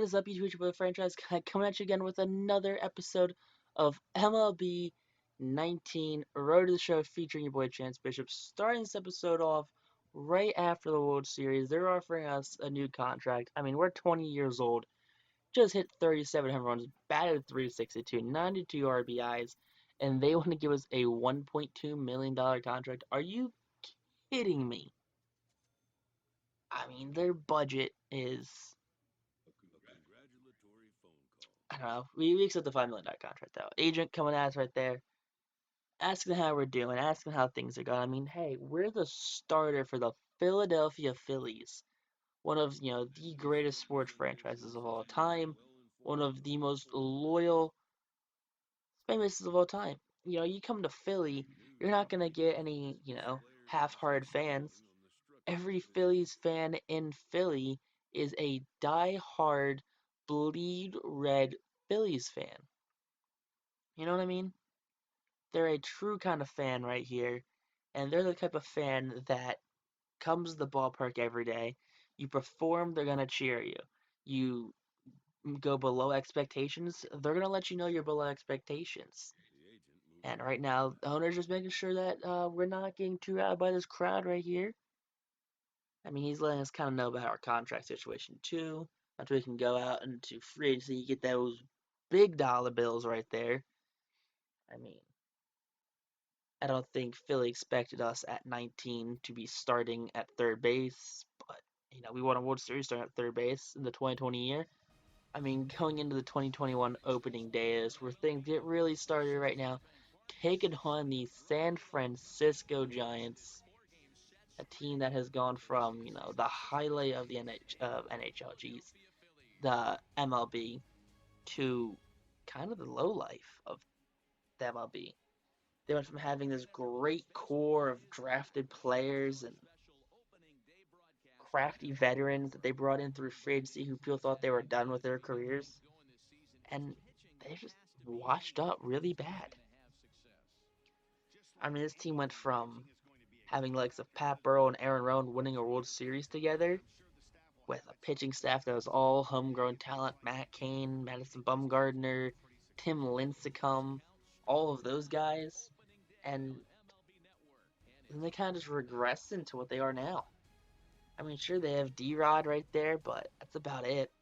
What is up, YouTube for the franchise guy? Coming at you again with another episode of MLB 19 Road to the Show featuring your boy Chance Bishop. Starting this episode off right after the World Series, they're offering us a new contract. I mean, we're 20 years old, just hit 37 home runs, batted 362, 92 RBIs, and they want to give us a $1.2 million contract. Are you kidding me? I mean, their budget is, I don't know. We accept the $5 million contract though. Agent coming at us right there, asking how we're doing, asking how things are going. I mean, hey, we're the starter for the Philadelphia Phillies, one of the greatest sports franchises of all time, one of the most loyal, famous of all time. You come to Philly, you're not gonna get any half-hearted fans. Every Phillies fan in Philly is a die-hard, bleed red Phillies fan. You know what I mean? They're a true kind of fan right here, and they're the type of fan that comes to the ballpark every day. You perform, they're gonna cheer you. You go below expectations, they're gonna let you know you're below expectations. And right now, the owner's just making sure that we're not getting too riled by this crowd right here. I mean, he's letting us kind of know about our contract situation too. After we can go out into free agency, you get those big dollar bills right there. I mean, I don't think Philly expected us at 19 to be starting at third base, but we won a World Series starting at third base in the 2020 year. I mean, going into the 2021 opening day is where things get really started right now. Taking on the San Francisco Giants, a team that has gone from the highlight of the NHL, the MLB, to kind of the low life of the MLB. They went from having this great core of drafted players and crafty veterans that they brought in through free agency who people thought they were done with their careers, and they just washed up really bad. I mean, this team went from having likes of Pat Burrell and Aaron Rowan winning a World Series together with a pitching staff that was all homegrown talent, Matt Cain, Madison Bumgarner, Tim Lincecum, all of those guys, and then they kind of just regressed into what they are now. I mean, sure, they have D-Rod right there, but that's about it.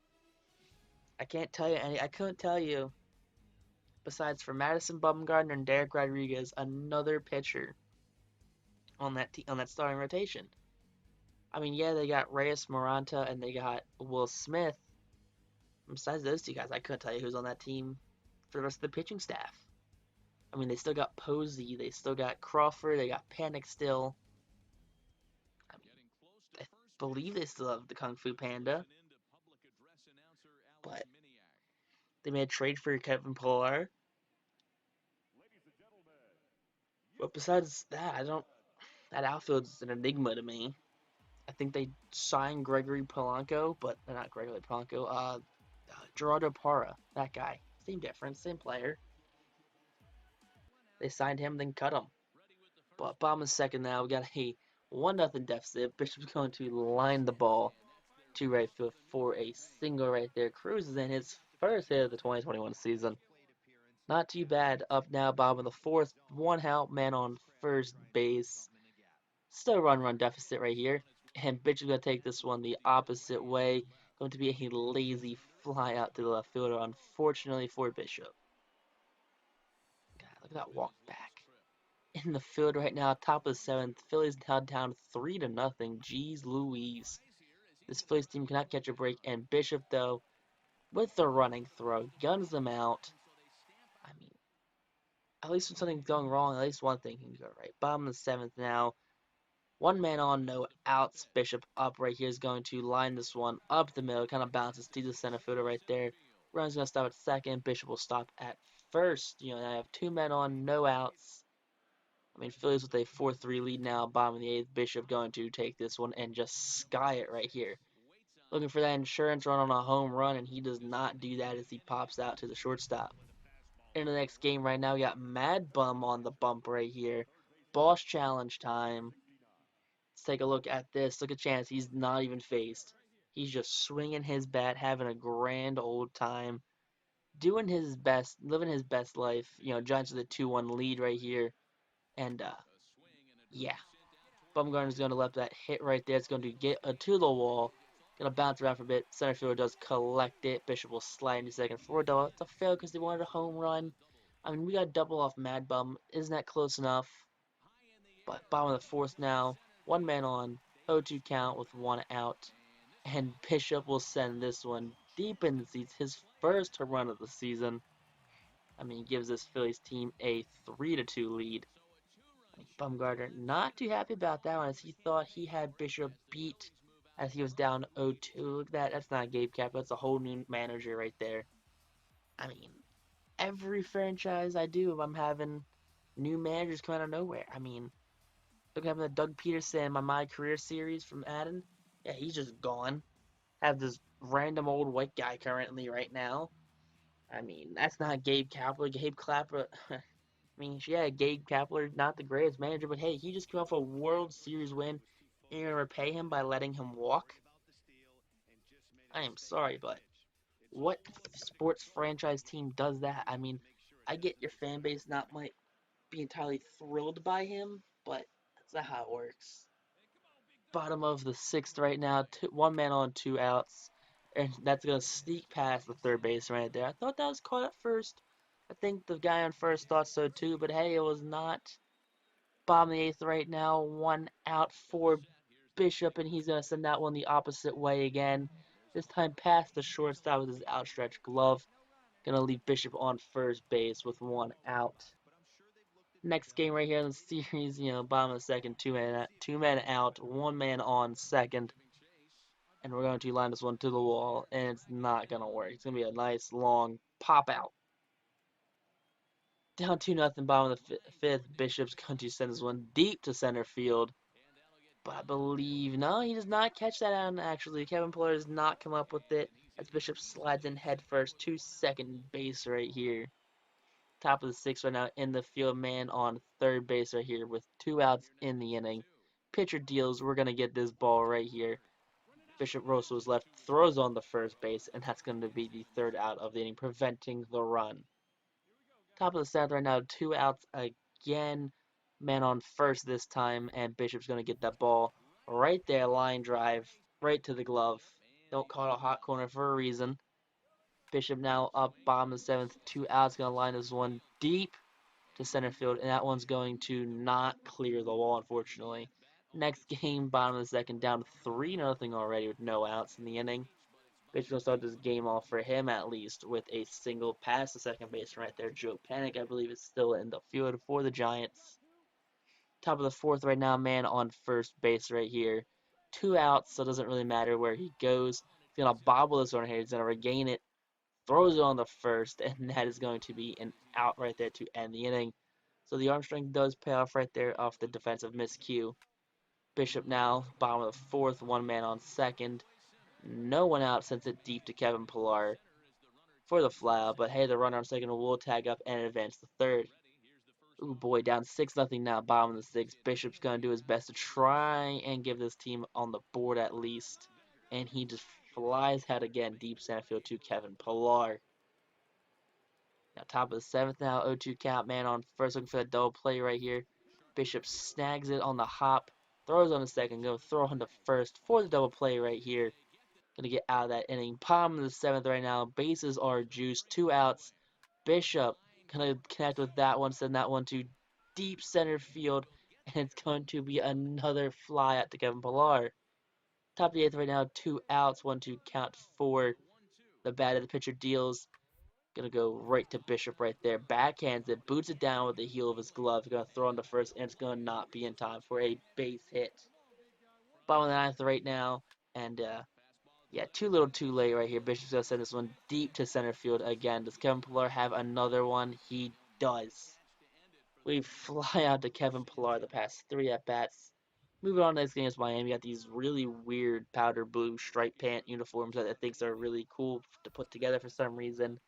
I can't tell you any. I couldn't tell you, besides for Madison Bumgarner and Derek Rodriguez, another pitcher on that starting rotation. I mean, yeah, they got Reyes Moranta and they got Will Smith. Besides those two guys, I couldn't tell you who's on that team for the rest of the pitching staff. I mean, they still got Posey, they still got Crawford, they got Panic still. I mean, I believe they still have the Kung Fu Panda, but they made a trade for Kevin Pillar. But besides that, I don't. That outfield's an enigma to me. I think they signed Gregory Polanco, but not Gregory Polanco. Gerardo Parra, that guy. Same difference, same player. They signed him, then cut him. But bottom of the second now, we got a 1-0 deficit. Bishop's going to line the ball to right field for a single right there. Cruz is in his first hit of the 2021 season. Not too bad. Up now, bottom of the fourth. One out, man on first base. Still run deficit right here. And Bishop's going to take this one the opposite way. Going to be a lazy fly out to the left fielder, unfortunately for Bishop. God, look at that walk back. In the field right now, top of the seventh. Phillies now down 3-0. Jeez Louise. This Phillies team cannot catch a break. And Bishop, though, with the running throw, guns them out. I mean, at least when something's going wrong, at least one thing can go right. Bottom of the seventh now. One man on, no outs. Bishop up right here is going to line this one up the middle. Kind of bounces to the center fielder right there. Run's going to stop at second. Bishop will stop at first. I have two men on, no outs. I mean, Phillies with a 4-3 lead now. Bottom of the eighth. Bishop going to take this one and just sky it right here. Looking for that insurance run on a home run, and he does not do that as he pops out to the shortstop. In the next game right now, we got Mad Bum on the bump right here. Boss challenge time. Let's take a look at this. Look at Chance. He's not even phased. He's just swinging his bat, having a grand old time, doing his best, living his best life. Giants with a 2-1 lead right here. And, yeah, Bumgarner's going to let that hit right there. It's going to get to the wall. Going to bounce around for a bit. Center fielder does collect it. Bishop will slide into second for a double. It's a fail because they wanted a home run. I mean, we got a double off Mad Bum. Isn't that close enough? But bottom of the fourth now. One man on. 0-2 count with one out. And Bishop will send this one deep in the seats. His first run of the season. I mean, gives this Phillies team a 3-2 lead. Bumgarner not too happy about that one as he thought he had Bishop beat as he was down 0-2. Look at that. That's not Gabe Kapler. That's a whole new manager right there. I mean, every franchise I do, I'm having new managers come out of nowhere. I mean, look at the Doug Peterson, my career series from Madden. Yeah, he's just gone. Have this random old white guy currently right now. I mean, that's not Gabe Kapler. Gabe Kapler, I mean, yeah, Gabe Kapler, not the greatest manager, but hey, he just came off a World Series win. And you're going to repay him by letting him walk? I am sorry, but what sports franchise team does that? I mean, I get your fan base not might be entirely thrilled by him, but that's not how it works. Bottom of the sixth right now, one man on, two outs, and that's gonna sneak past the third base right there. I thought that was caught at first. I think the guy on first thought so too, but hey, it was not. Bottom of the eighth right now, one out for Bishop, and he's gonna send that one the opposite way again. This time past the shortstop with his outstretched glove. Gonna leave Bishop on first base with one out. Next game right here in the series, bottom of the second, two men out, one man on second, and we're going to line this one to the wall, and it's not gonna work. It's gonna be a nice long pop out. Down 2-0, bottom of the fifth. Bishop's going to send this one deep to center field, but I believe no, he does not catch that out. Actually, Kevin Pillar does not come up with it as Bishop slides in head first to second base right here. Top of the sixth right now in the field, man on third base right here with two outs in the inning. Pitcher deals, we're going to get this ball right here. Bishop Rosso left, throws on the first base, and that's going to be the third out of the inning, preventing the run. Top of the seventh right now, two outs again. Man on first this time, and Bishop's going to get that ball right there, line drive, right to the glove. Don't call it a hot corner for a reason. Bishop now up bottom of the seventh, two outs, going to line this one deep to center field, and that one's going to not clear the wall, unfortunately. Next game, bottom of the second, down 3-0 already with no outs in the inning. Bishop's going to start this game off for him at least with a single pass to second base right there. Joe Panic, I believe, is still in the field for the Giants. Top of the fourth right now, man on first base right here. Two outs, so it doesn't really matter where he goes. He's going to bobble this one here. He's going to regain it, throws it on the first, and that is going to be an out right there to end the inning. So the arm strength does pay off right there off the defensive miscue. Bishop now, bottom of the fourth, one man on second. No one out, sends it deep to Kevin Pillar for the fly out, but hey, the runner on second will tag up and advance the third. Ooh boy, down 6-0 now, bottom of the sixth. Bishop's going to do his best to try and give this team on the board at least. And he just flies out again, deep center field to Kevin Pillar. Now, top of the seventh now, 0-2 count, man on first, looking for the double play right here. Bishop snags it on the hop, throws on the second, go throw on the first for the double play right here. Gonna get out of that inning. Bottom of the seventh right now, bases are juiced, two outs. Bishop gonna connect with that one, send that one to deep center field, and it's going to be another fly out to Kevin Pillar. Top of the eighth right now, two outs, 1-2 count for the batter. The pitcher deals. Gonna go right to Bishop right there. Backhands it, boots it down with the heel of his glove. Gonna throw on the first, and it's gonna not be in time for a base hit. Bottom of the ninth right now, and yeah, too little too late right here. Bishop's gonna send this one deep to center field again. Does Kevin Pillar have another one? He does. We fly out to Kevin Pillar the past three at-bats. Moving on to next game is Miami. Got these really weird powder blue striped pant uniforms that I think are really cool to put together for some reason.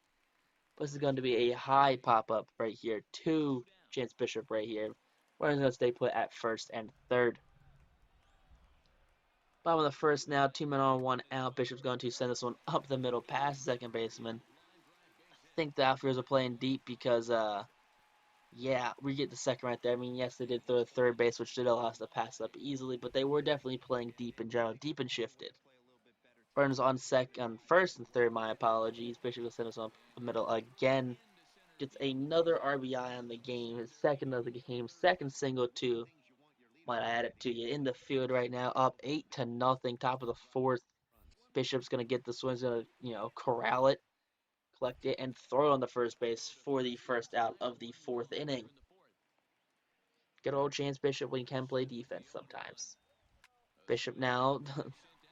This is going to be a high pop-up right here to Chance Bishop right here. We're going to stay put at first and third. Bottom of the first now, 2 men on, 1 out. Bishop's going to send this one up the middle past the second baseman. I think the outfielders are playing deep because, yeah, we get the second right there. I mean, yes, they did throw a third base, which did allow us to pass up easily, but they were definitely playing deep in general, deep and shifted. Burns on first and third. My apologies. Bishop will send us on the middle again. Gets another RBI on the game, his second of the game, second single too. Might I add it to you in the field right now, up 8-0, top of the fourth. Bishop's gonna get the swing's gonna corral it, collect it, and throw it on the first base for the first out of the fourth inning. Good old Chance Bishop when he can play defense sometimes. Bishop now,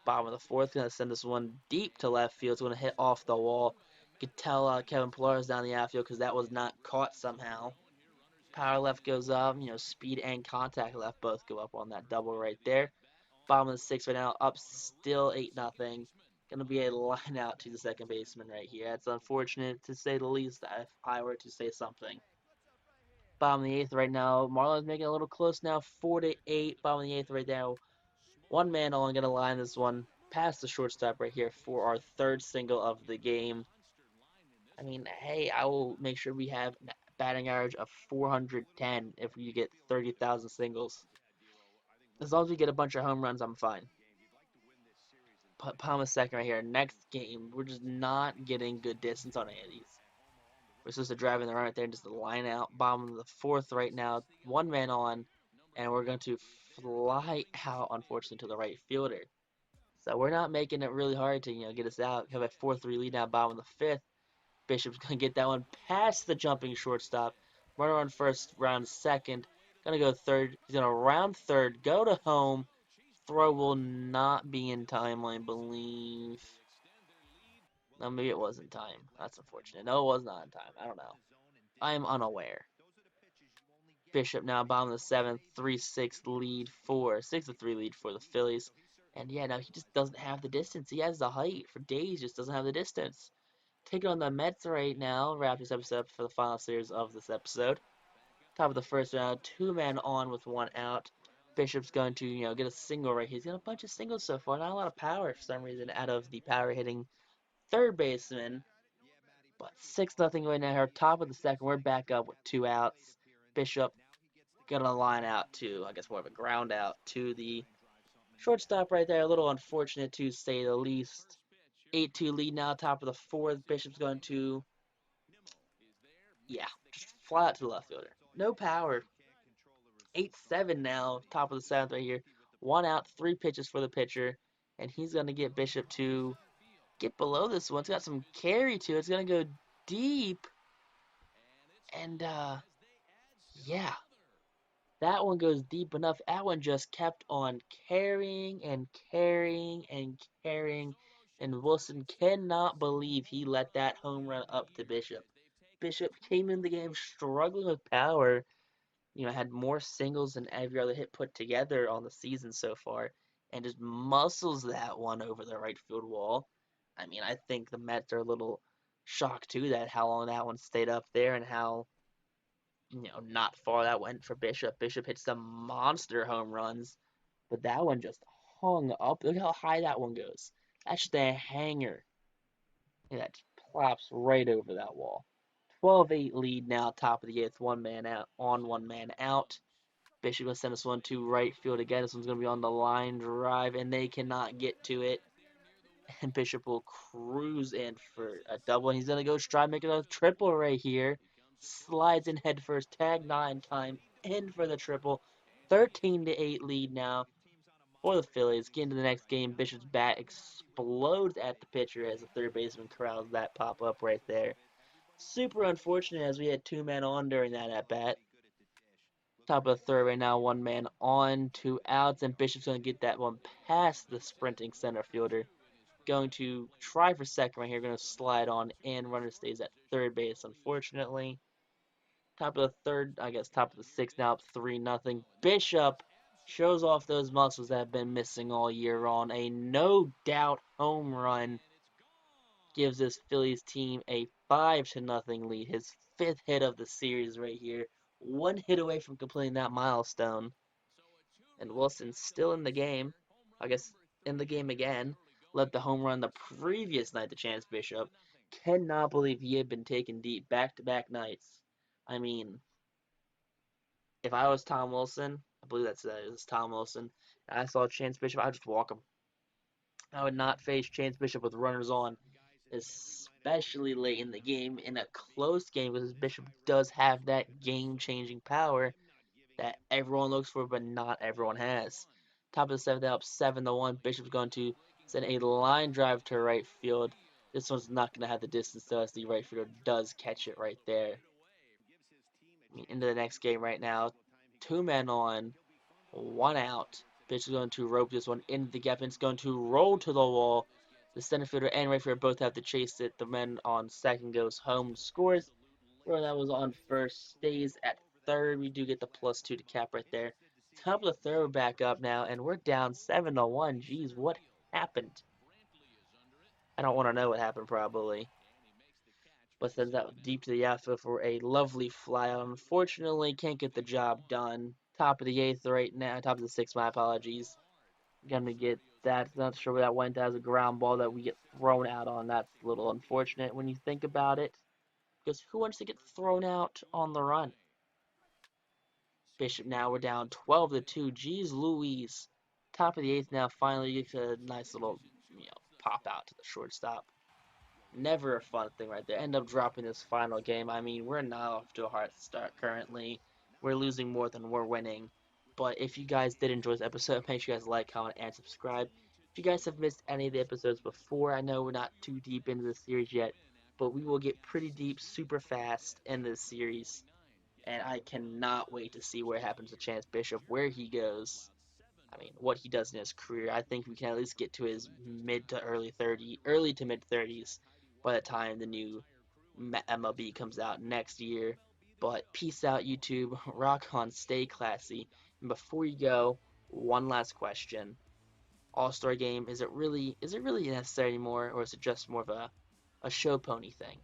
bottom of the fourth, gonna send this one deep to left field. It's gonna hit off the wall. You could tell Kevin Pillar's down the outfield because that was not caught somehow. Power left goes up, speed and contact left both go up on that double right there. Bottom of the sixth right now, up still 8-0. Gonna be a line out to the second baseman right here. That's unfortunate to say the least, if I were to say something. Bottom of the eighth right now, Marlon's making it a little close now, 4-8. Bottom of the eighth right now, 1 man only gonna line this one past the shortstop right here for our third single of the game. I mean, hey, I will make sure we have batting average of 410 if we get 30,000 singles. As long as we get a bunch of home runs, I'm fine. Palm a second right here. Next game, we're just not getting good distance on any of these. We're supposed to drive in the run right there and just line out. Bottom of the fourth right now, 1 man on, and we're going to fly out, unfortunately, to the right fielder. So we're not making it really hard to get us out. We have a 4-3 lead now. Bottom of the fifth. Bishop's gonna get that one past the jumping shortstop. Runner on first, round second. Gonna go third. He's gonna round third, go to home. Throw will not be in time, I believe. No, maybe it was in time. That's unfortunate. No, it was not in time. I don't know. I am unaware. Bishop now bottom of the seventh, 3-6 lead for 6-3 lead for the Phillies. And yeah, no, he just doesn't have the distance. He has the height for days, just doesn't have the distance. Taking on the Mets right now. Wrap this episode up for the final series of this episode. Top of the first round, 2 men on with 1 out. Bishop's going to, get a single right here. He's got a bunch of singles so far. Not a lot of power for some reason out of the power hitting third baseman. But 6-0 right now. Top of the second. We're back up with 2 outs. Bishop gonna line out to, I guess, more of a ground out to the shortstop right there. A little unfortunate to say the least. 8-2 lead now. Top of the fourth. Bishop's going to, yeah, just fly out to the left fielder. No power. 8-7 now. Top of the seventh right here. 1 out, 3 pitches for the pitcher. And he's going to get Bishop to get below this one. It's got some carry to it. It's going to go deep. And, yeah. That one goes deep enough. That one just kept on carrying and carrying and carrying. And Wilson cannot believe he let that home run up to Bishop. Bishop came in the game struggling with power. Had more singles than every other hit put together on the season so far, and just muscles that one over the right field wall. I mean, I think the Mets are a little shocked too that how long that one stayed up there and how not far that went for Bishop. Bishop hits some monster home runs, but that one just hung up. Look how high that one goes. That's just a hanger. And that plops right over that wall. 12-8 lead now, top of the eighth, 1 man out on 1 man out. Bishop will send this one to right field again. This one's going to be on the line drive, and they cannot get to it. And Bishop will cruise in for a double, and he's going to go try make another triple right here. Slides in head first, tag 9 time, in for the triple. 13-8 lead now for the Phillies. Get into the next game. Bishop's bat explodes at the pitcher as the third baseman corrals that pop up right there. Super unfortunate as we had 2 men on during that at bat. Top of the third right now, 1 man on, 2 outs, and Bishop's going to get that one past the sprinting center fielder. Going to try for second right here, going to slide on in. Runner stays at third base, unfortunately. Top of the third, I guess top of the sixth now, up 3-0. Bishop shows off those muscles that have been missing all year on a no-doubt home run. Gives this Phillies team a 5-0 lead. His 5th hit of the series right here. 1 hit away from completing that milestone. And Wilson's still in the game. I guess in the game again. Let the home run the previous night to Chance Bishop. Cannot believe he had been taken deep back to back nights. I mean, if I was Tom Wilson, I believe that's it was Tom Wilson, and I saw Chance Bishop, I'd just walk him. I would not face Chance Bishop with runners on, especially late in the game in a close game because Bishop does have that game changing power that everyone looks for, but not everyone has. Top of the seventh, up 7-1. Bishop's going to send a line drive to right field. This one's not going to have the distance though, as the right fielder does catch it right there. I mean, into the next game right now. 2 men on, 1 out. Pitch is going to rope this one into the gap, and it's going to roll to the wall. The center fielder and right fielder both have to chase it. The man on second goes home, scores. Where that was on first stays at third. We do get the +2 to cap right there. Top of the third, we're back up now, and we're down 7-1. Jeez, what happened? I don't want to know what happened, probably. But sends that deep to the outfield for a lovely flyout. Unfortunately, can't get the job done. Top of the eighth right now. Top of the sixth, my apologies. Gonna get that. Not sure where that went. As a ground ball that we get thrown out on. That's a little unfortunate when you think about it. Because who wants to get thrown out on the run? Bishop now we're down 12-2. Geez Louise. Top of the eighth now. Finally gets a nice little pop out to the shortstop. Never a fun thing right there. End up dropping this final game. I mean, we're not off to a hard start currently. We're losing more than we're winning. But if you guys did enjoy this episode, make sure you guys like, comment, and subscribe. If you guys have missed any of the episodes before, I know we're not too deep into the series yet, but we will get pretty deep super fast in this series. And I cannot wait to see what happens to Chance Bishop, where he goes. I mean, what he does in his career. I think we can at least get to his early to mid 30s by the time the new MLB comes out next year. But peace out, YouTube. Rock on, stay classy. And before you go, one last question: All-Star Game, is it really necessary anymore, or is it just more of a show pony thing?